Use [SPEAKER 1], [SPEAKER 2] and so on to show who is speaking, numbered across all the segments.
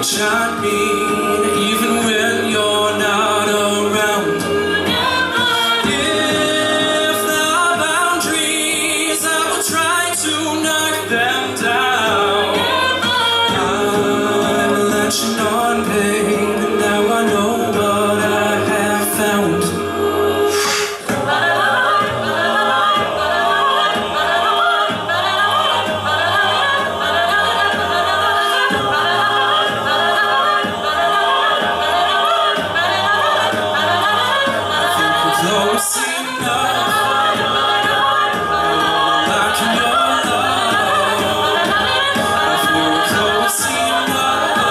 [SPEAKER 1] Shine me even when you're not around. If there are boundaries, I will try to knock them down. I'm latching on, babe, and now I know what I have found. Close enough, like in your love. I feel close enough,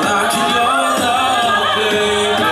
[SPEAKER 1] like in your love, baby.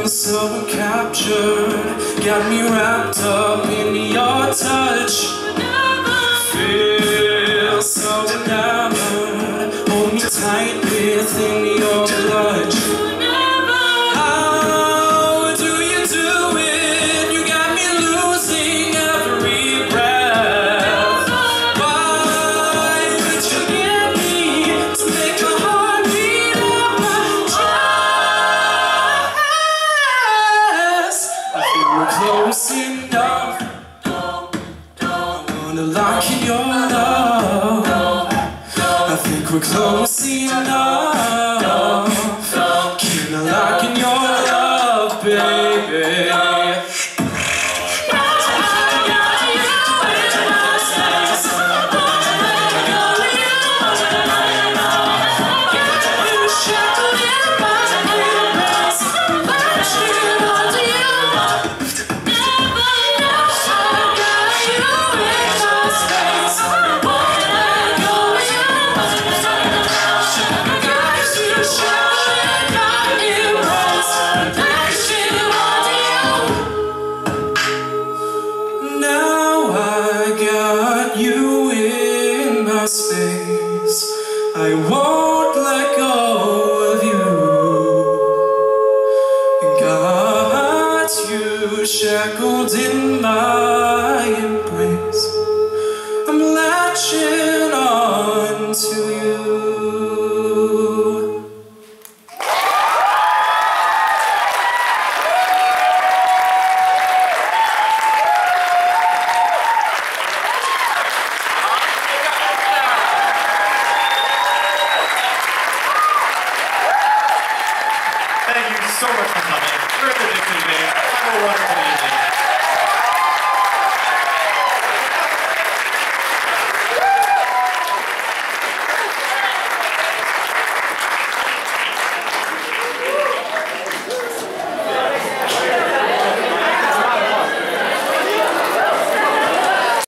[SPEAKER 1] So captured, got me wrapped up in your touch. Feel so enamored, hold me tight within your clutch. How do you do it? You got me losing every breath. Why would you get me to make my heart beat up my chest? We're close enough, I wanna lock in your love. I think we're close enough, can I lock in your love, baby? You in my space, I won't let go of you. Got you shackled in my embrace, I'm latching